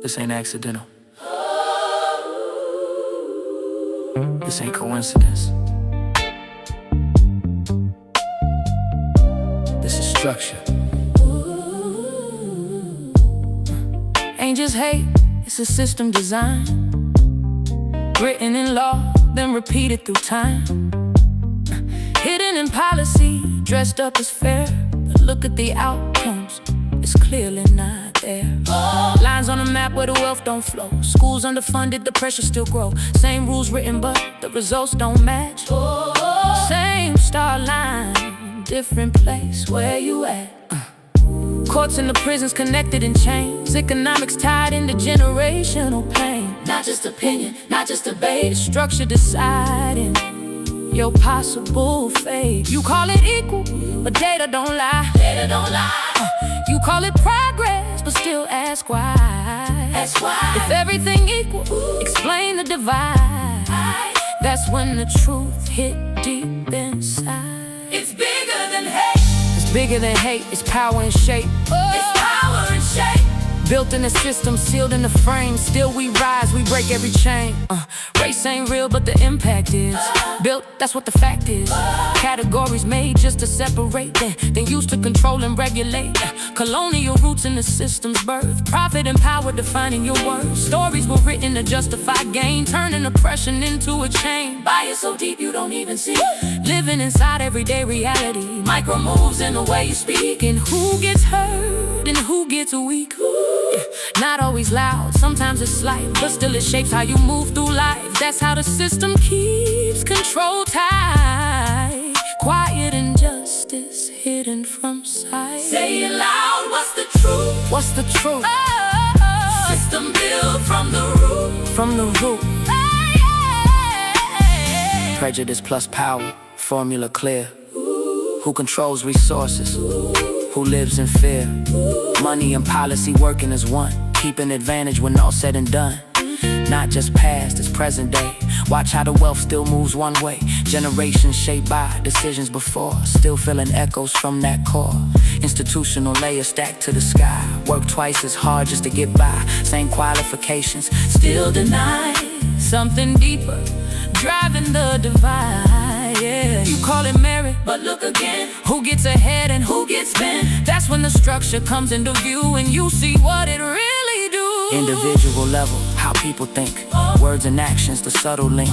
This ain't accidental. This ain't coincidence. This is structure. Ain't just hate, it's a system design, written in law, then repeated through time. Hidden in policy, dressed up as fair, but look at the outcomes, it's clearly not there. Lines on a map where the wealth don't flow. Schools underfunded, the pressure still grow. Same rules written, but the results don't match. Same star line, different place, where you at? Courts and the prisons connected in chains. Economics tied into generational pain. Not just opinion, not just debate. Structure deciding your possible fate. You call it equal, but data don't lie. Data don't lie. You call it progress, but still ask why. Ask why. If everything equal, explain the divide. That's when the truth hit deep inside. It's bigger than hate. It's bigger than hate. It's power and shape. It's power and shape. Built in the system, sealed in the frame. Still we rise, we break every chain. Race ain't real, but the impact is. Built, that's what the fact is. Categories made just to separate, then used to control and regulate. Colonial roots in the system's birth. Profit and power defining your worth. Stories were written to justify gain, turning oppression into a chain. Bias so deep you don't even see. Living inside everyday reality. Micro moves in the way you speak. And who gets hurt and who gets weak. Not always loud, sometimes it's slight, but still it shapes how you move through life. That's how the system keeps control tight. Quiet injustice hidden from sight. Say it loud, what's the truth? What's the truth? System built from the root. From the root. Prejudice plus power, formula clear. Who controls resources? Who lives in fear? Money and policy working as one, keeping advantage when all said and done. Not just past, it's present day. Watch how the wealth still moves one way. Generations shaped by decisions before, still feeling echoes from that core. Institutional layers stacked to the sky. Work twice as hard just to get by. Same qualifications, still denied. Something deeper, driving the divide, yeah. You call it merit, but look again. Who gets ahead and who gets bent? That's when the structure comes into view and you see what it really do. Individual level, how people think. Words and actions, the subtle link.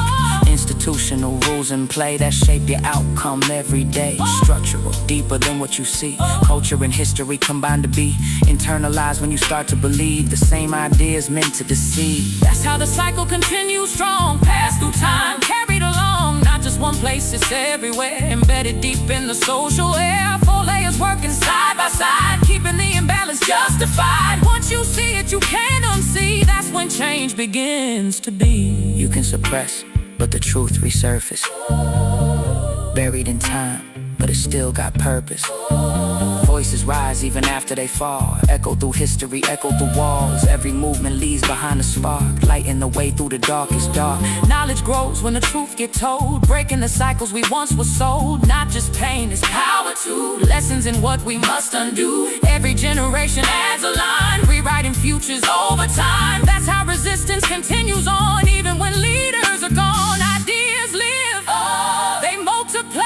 Institutional rules in play that shape your outcome every day. Structural, deeper than what you see. Culture and history combine to be internalized when you start to believe the same ideas meant to deceive. That's how the cycle continues strong, passed through time, carried along. Not just one place, it's everywhere. Embedded deep in the social air. 4 layers working side by side, keeping the imbalance justified. Once you see it, you can't unsee. That's when change begins to be. You can suppress, but the truth resurface. Buried in time, but it still got purpose. Voices rise even after they fall. Echo through history, echo through walls. Every movement leaves behind a spark, lighting the way through the darkest dark. Knowledge grows when the truth gets told, breaking the cycles we once were sold. Not just pain, it's power too. Lessons in what we must undo. Every generation adds a line, rewriting futures over time. That's how resistance continues on, even when leaders are gone. Ideas live, they multiply.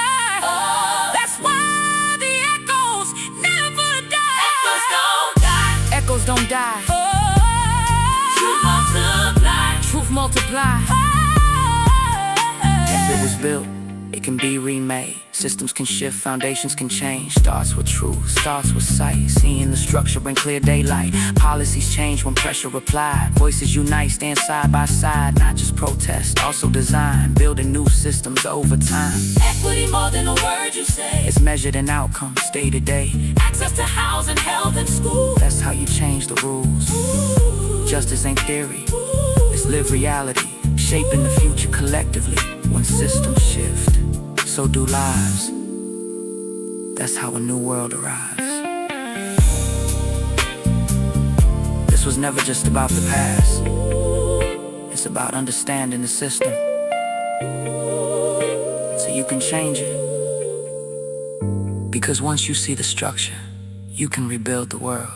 That's why the echoes never die. Echoes don't die. Echoes don't die. Truth multiply. Truth multiply. If it was built, it can be remade. Systems can shift, foundations can change. Starts with truth, starts with sight. Seeing the structure in clear daylight. Policies change when pressure applied. Voices unite, stand side by side. Not just protest, also design. Building new systems over time. Equity more than a word you say. It's measured in outcomes, day to day. Access to housing, health, and school. That's how you change the rules. Justice ain't theory, it's lived reality. Shaping the future collectively. When systems shift, so do lives. That's how a new world arrives. This was never just about the past. It's about understanding the system, so you can change it. Because once you see the structure, you can rebuild the world.